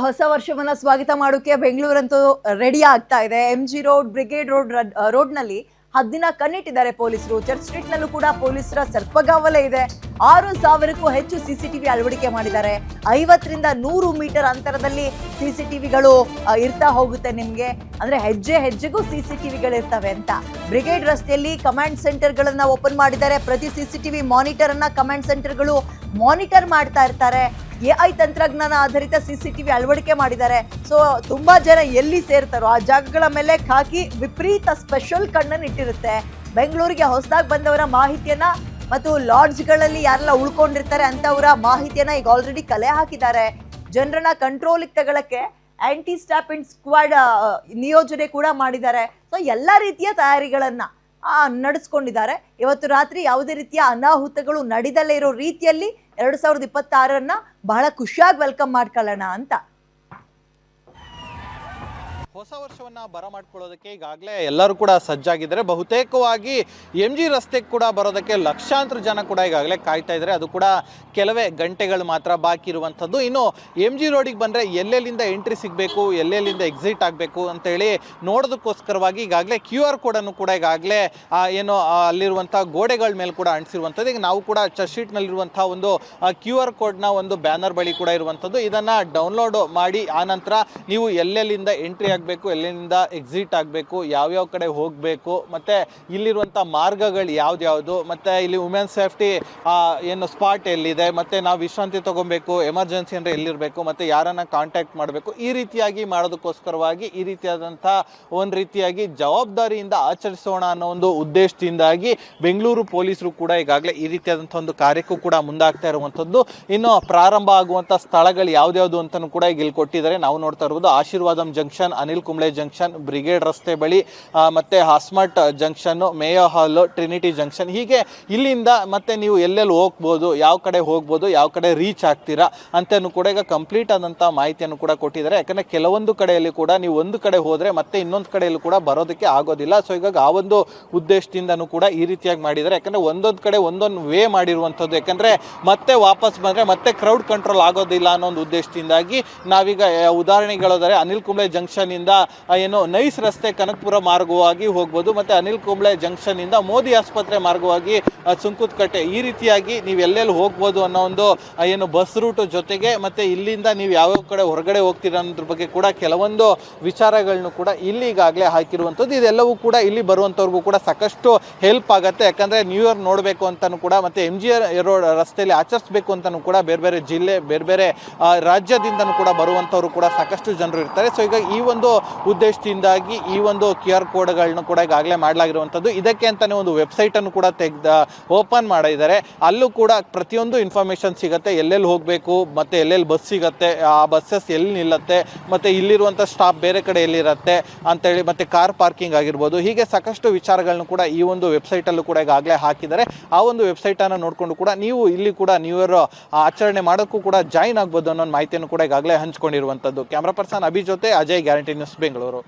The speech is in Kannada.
ಹೊಸ ವರ್ಷವನ್ನ ಸ್ವಾಗತ ಮಾಡೋಕೆ ಬೆಂಗಳೂರಂತೂ ರೆಡಿ ಆಗ್ತಾ ಇದೆ. MG ರೋಡ್, ಬ್ರಿಗೇಡ್ ರೋಡ್ನಲ್ಲಿ ಹದ್ದಿನ ಕಣ್ಣಿಟ್ಟಿದ್ದಾರೆ ಪೊಲೀಸರು. ಚರ್ಚ್ ಸ್ಟ್ರೀಟ್ ನಲ್ಲೂ ಕೂಡ ಪೊಲೀಸರ ಸರ್ಪಗಾವಲೆ ಇದೆ. 6,000ಕ್ಕೂ ಹೆಚ್ಚು CCTV ಅಳವಡಿಕೆ ಮಾಡಿದ್ದಾರೆ. 50ರಿಂದ 100 ಮೀಟರ್ ಅಂತರದಲ್ಲಿ CCTVಗಳು ಇರ್ತಾ ಹೋಗುತ್ತೆ ನಿಮ್ಗೆ. ಅಂದ್ರೆ ಹೆಜ್ಜೆ ಹೆಜ್ಜೆಗೂ CCTVಗಳು ಇರ್ತವೆ ಅಂತ. ಬ್ರಿಗೇಡ್ ರಸ್ತೆಯಲ್ಲಿ ಕಮಾಂಡ್ ಸೆಂಟರ್ಗಳನ್ನ ಓಪನ್ ಮಾಡಿದ್ದಾರೆ. ಪ್ರತಿ CCTV ಮಾನಿಟರ್ ಅನ್ನ ಕಮಾಂಡ್ ಸೆಂಟರ್ಗಳು ಮಾನಿಟರ್ ಮಾಡ್ತಾ ಇರ್ತಾರೆ. AI ತಂತ್ರಜ್ಞಾನ ಆಧಾರಿತ CCTV ಅಳವಡಿಕೆ ಮಾಡಿದ್ದಾರೆ. ಸೊ ತುಂಬಾ ಜನ ಎಲ್ಲಿ ಸೇರ್ತಾರೋ ಆ ಜಾಗಗಳ ಮೇಲೆ ಖಾಕಿ ವಿಪರೀತ ಸ್ಪೆಷಲ್ ಕಣ್ಣನ್ನು ಇಟ್ಟಿರುತ್ತೆ. ಬೆಂಗಳೂರಿಗೆ ಹೊಸದಾಗಿ ಬಂದವರ ಮಾಹಿತಿಯನ್ನ ಮತ್ತು ಲಾಡ್ಜ್ಗಳಲ್ಲಿ ಯಾರೆಲ್ಲ ಉಳ್ಕೊಂಡಿರ್ತಾರೆ ಅಂತವರ ಮಾಹಿತಿಯನ್ನ ಈಗ ಆಲ್ರೆಡಿ ಕಲೆ ಹಾಕಿದ್ದಾರೆ. ಜನರನ್ನ ಕಂಟ್ರೋಲಿಗೆ ತಗೊಳಕ್ಕೆ ಆಂಟಿ ಸ್ಟಾಪಿಂಗ್ ಸ್ಕ್ವಾಡ್ ನಿಯೋಜನೆ ಕೂಡ ಮಾಡಿದ್ದಾರೆ. ಸೊ ಎಲ್ಲ ರೀತಿಯ ತಯಾರಿಗಳನ್ನ ನಡೆಸ್ಕೊಂಡಿದ್ದಾರೆ. ಇವತ್ತು ರಾತ್ರಿ ಯಾವುದೇ ರೀತಿಯ ಅನಾಹುತಗಳು ನಡೀದಲ್ಲೇ ಇರೋ ರೀತಿಯಲ್ಲಿ 2026 ಬಹಳ ಖುಷಿಯಾಗಿ ವೆಲ್ಕಮ್ ಮಾಡ್ಕೊಳ್ಳೋಣ ಅಂತ. ಹೊಸ ವರ್ಷವನ್ನ ಬರಮಾಡ್ಕೊಳ್ಳೋದಕ್ಕೆ ಈಗಾಗಲೇ ಎಲ್ಲರೂ ಕೂಡ ಸಜ್ಜಾಗಿದ್ದಾರೆ. ಬಹುತೇಕವಾಗಿ MG ರಸ್ತೆಗೆ ಕೂಡ ಬರೋದಕ್ಕೆ ಲಕ್ಷಾಂತರ ಜನ ಕೂಡ ಈಗಾಗಲೇ ಕಾಯ್ತಾ ಇದ್ದಾರೆ. ಅದು ಕೂಡ ಕೆಲವೇ ಗಂಟೆಗಳು ಮಾತ್ರ ಬಾಕಿ ಇರುವಂಥದ್ದು. ಇನ್ನು MG ರೋಡಿಗೆ ಬಂದರೆ ಎಲ್ಲೆಲ್ಲಿಂದ ಎಂಟ್ರಿ ಸಿಗಬೇಕು, ಎಲ್ಲೆಲ್ಲಿಂದ ಎಕ್ಸಿಟ್ ಆಗಬೇಕು ಅಂತೇಳಿ ನೋಡೋದಕ್ಕೋಸ್ಕರವಾಗಿ ಈಗಾಗಲೇ QR ಕೋಡನ್ನು ಕೂಡ ಈಗಾಗಲೇ ಏನು ಅಲ್ಲಿರುವಂಥ ಗೋಡೆಗಳ ಮೇಲೆ ಕೂಡ ಅಂಟಿಸಿರುವಂಥದ್ದು. ಈಗ ನಾವು ಕೂಡ ಚರ್ಚ್ ಸ್ಟ್ರೀಟ್ನಲ್ಲಿರುವಂಥ ಒಂದು QR ಕೋಡ್ನ ಒಂದು ಬ್ಯಾನರ್ ಬಳಿ ಕೂಡ ಇರುವಂಥದ್ದು. ಇದನ್ನು ಡೌನ್ಲೋಡ್ ಮಾಡಿ ಆನಂತರ ನೀವು ಎಲ್ಲೆಲ್ಲಿಂದ ಎಂಟ್ರಿ ಆಗಬೇಕು, ಎಲ್ಲಿಂದ ಎಕ್ಸಿಟ್ ಆಗಬೇಕು, ಯಾವ್ಯಾವ ಕಡೆ ಹೋಗಬೇಕು, ಮತ್ತು ಇಲ್ಲಿರುವಂಥ ಮಾರ್ಗಗಳು ಯಾವ್ದು, ಮತ್ತು ಇಲ್ಲಿ ವುಮೆನ್ ಸೇಫ್ಟಿ ಏನು ಸ್ಪಾಟ್ ಎಲ್ಲಿದೆ, ಮತ್ತು ನಾವು ವಿಶ್ರಾಂತಿ ತೊಗೊಬೇಕು, ಎಮರ್ಜೆನ್ಸಿ ಅಂದರೆ ಎಲ್ಲಿರಬೇಕು, ಮತ್ತು ಯಾರನ್ನು ಕಾಂಟ್ಯಾಕ್ಟ್ ಮಾಡಬೇಕು, ಈ ರೀತಿಯಾಗಿ ಮಾಡೋದಕ್ಕೋಸ್ಕರವಾಗಿ ಈ ರೀತಿಯಾದಂಥ ಒಂದು ರೀತಿಯಾಗಿ ಜವಾಬ್ದಾರಿಯಿಂದ ಆಚರಿಸೋಣ ಅನ್ನೋ ಒಂದು ಉದ್ದೇಶದಿಂದಾಗಿ ಬೆಂಗಳೂರು ಪೊಲೀಸರು ಕೂಡ ಈಗಾಗಲೇ ಈ ರೀತಿಯಾದಂಥ ಒಂದು ಕಾರ್ಯಕ್ಕೂ ಕೂಡ ಮುಂದಾಗ್ತಾ ಇರುವಂಥದ್ದು. ಇನ್ನು ಪ್ರಾರಂಭ ಆಗುವಂಥ ಸ್ಥಳಗಳು ಯಾವ್ದ್ಯಾವುದು ಅಂತಲೂ ಕೂಡ ಈಗ ಇಲ್ಲಿ ಕೊಟ್ಟಿದ್ದಾರೆ. ನಾವು ನೋಡ್ತಾ ಇರ್ಬೋದು Ashirvadam junction, Anil Kumble junction, Brigade ರಸ್ತೆ ಬಳಿ, ಮತ್ತು Hosmat junction, Mayo Hall, Trinity junction, ಹೀಗೆ ಇಲ್ಲಿಂದ ಮತ್ತೆ ನೀವು ಎಲ್ಲೆಲ್ಲಿ ಹೋಗ್ಬೋದು, ಯಾವ ಕಡೆ ಹೋಗ್ಬೋದು, ಯಾವ ಕಡೆ ರೀಚ್ ಆಗ್ತೀರಾ ಅಂತಲೂ ಕೂಡ ಈಗ ಕಂಪ್ಲೀಟ್ ಆದಂಥ ಮಾಹಿತಿಯನ್ನು ಕೂಡ ಕೊಟ್ಟಿದ್ದಾರೆ. ಯಾಕಂದರೆ ಕೆಲವೊಂದು ಕಡೆಯಲ್ಲಿ ಕೂಡ ನೀವು ಒಂದು ಕಡೆ ಹೋದರೆ ಮತ್ತೆ ಇನ್ನೊಂದು ಕಡೆಯಲ್ಲೂ ಕೂಡ ಬರೋದಕ್ಕೆ ಆಗೋದಿಲ್ಲ. ಸೊ ಹೀಗಾಗಿ ಆ ಒಂದು ಉದ್ದೇಶದಿಂದನೂ ಕೂಡ ಈ ರೀತಿಯಾಗಿ ಮಾಡಿದ್ದಾರೆ. ಯಾಕಂದರೆ ಒಂದೊಂದು ಕಡೆ ಒಂದೊಂದು ವೇ ಮಾಡಿರುವಂಥದ್ದು. ಯಾಕಂದರೆ ಮತ್ತೆ ವಾಪಸ್ ಬಂದರೆ ಮತ್ತೆ ಕ್ರೌಡ್ ಕಂಟ್ರೋಲ್ ಆಗೋದಿಲ್ಲ ಅನ್ನೋ ಒಂದು ಉದ್ದೇಶದಿಂದಾಗಿ ನಾವೀಗ ಉದಾಹರಣೆಗೆ ಹೇಳೋದಾದ್ರೆ ಅನಿಲ್ ಕುಂಬ್ಳೆ ಜಂಕ್ಷನ್ ಇಂದ ಏನು ನೈಸ್ ರಸ್ತೆ ಕನಕಪುರ ಮಾರ್ಗವಾಗಿ ಹೋಗ್ಬೋದು, ಮತ್ತೆ ಅನಿಲ್ ಕುಂಬ್ಳೆ ಜಂಕ್ಷನ್ ಇಂದ ಮೋದಿ ಆಸ್ಪತ್ರೆ ಮಾರ್ಗವಾಗಿ ಸುಂಕುತ್ಕಟ್ಟೆ, ಈ ರೀತಿಯಾಗಿ ನೀವು ಎಲ್ಲೆಲ್ಲಿ ಹೋಗ್ಬೋದು ಅನ್ನೋ ಒಂದು ಏನು ಬಸ್ ರೂಟ್ ಜೊತೆಗೆ ಮತ್ತೆ ಇಲ್ಲಿಂದ ನೀವು ಯಾವ್ಯಾವ ಕಡೆ ಹೊರಗಡೆ ಹೋಗ್ತೀರ ಅನ್ನೋದ್ರ ಬಗ್ಗೆ ಕೂಡ ಕೆಲವೊಂದು ವಿಚಾರಗಳನ್ನು ಕೂಡ ಇಲ್ಲಿ ಈಗಾಗಲೇ ಹಾಕಿರುವಂಥದ್ದು. ಇದೆಲ್ಲವೂ ಕೂಡ ಇಲ್ಲಿ ಬರುವಂಥವ್ರಿಗೂ ಕೂಡ ಸಾಕಷ್ಟು ಹೆಲ್ಪ್ ಆಗುತ್ತೆ. ಯಾಕಂದರೆ ನ್ಯೂ ಇಯರ್ ನೋಡಬೇಕು ಅಂತಲೂ ಕೂಡ ಮತ್ತು MG ರೋಡ್ ರಸ್ತೆಯಲ್ಲಿ ಆಚರಿಸಬೇಕು ಅಂತಲೂ ಕೂಡ ಬೇರೆ ಬೇರೆ ಜಿಲ್ಲೆ, ಬೇರೆ ಬೇರೆ ರಾಜ್ಯದಿಂದನೂ ಕೂಡ ಬರುವಂಥವ್ರು ಕೂಡ ಸಾಕಷ್ಟು ಜನರು ಇರ್ತಾರೆ. ಸೊ ಈಗ ಈ ಒಂದು ಉದ್ದೇಶದಿಂದಾಗಿ ಈ ಒಂದು QR ಕೋಡ್ಗಳನ್ನು ಕೂಡ ಈಗಾಗಲೇ ಮಾಡಲಾಗಿರುವಂಥದ್ದು. ಇದಕ್ಕೆ ಅಂತಲೇ ಒಂದು ವೆಬ್ಸೈಟನ್ನು ಕೂಡ ಓಪನ್ ಮಾಡಿದ್ದಾರೆ. ಅಲ್ಲೂ ಕೂಡ ಪ್ರತಿಯೊಂದು ಇನ್ಫಾರ್ಮೇಷನ್ ಸಿಗುತ್ತೆ, ಎಲ್ಲೆಲ್ಲಿ ಹೋಗಬೇಕು, ಮತ್ತು ಎಲ್ಲೆಲ್ಲಿ ಬಸ್ ಸಿಗುತ್ತೆ, ಆ ಬಸ್ಸಸ್ ಎಲ್ಲಿ ನಿಲ್ಲುತ್ತೆ, ಮತ್ತು ಇಲ್ಲಿರುವಂಥ ಸ್ಟಾಪ್ ಬೇರೆ ಕಡೆ ಎಲ್ಲಿರುತ್ತೆ ಅಂತೇಳಿ, ಮತ್ತು ಕಾರ್ ಪಾರ್ಕಿಂಗ್ ಆಗಿರ್ಬೋದು, ಹೀಗೆ ಸಾಕಷ್ಟು ವಿಚಾರಗಳನ್ನು ಕೂಡ ಈ ಒಂದು ವೆಬ್ಸೈಟಲ್ಲೂ ಕೂಡ ಈಗಾಗಲೇ ಹಾಕಿದ್ದಾರೆ. ಆ ಒಂದು ವೆಬ್ಸೈಟನ್ನು ನೋಡಿಕೊಂಡು ಕೂಡ ನೀವು ಇಲ್ಲಿ ಕೂಡ ನ್ಯೂ ಇಯರ್ ಆಚರಣೆ ಮಾಡೋಕ್ಕೂ ಕೂಡ ಜಾಯಿನ್ ಆಗ್ಬೋದು ಅನ್ನೋ ಮಾಹಿತಿಯನ್ನು ಕೂಡ ಈಗಾಗಲೇ ಹಂಚ್ಕೊಂಡಿರುವಂಥದ್ದು. ಕ್ಯಾಮ್ರಾ ಪರ್ಸನ್ ಅಭಿ ಜೊತೆ ಅಜಯ್, ಗ್ಯಾರಂಟಿ ನ್ಯೂಸ್, ಬೆಂಗಳೂರು.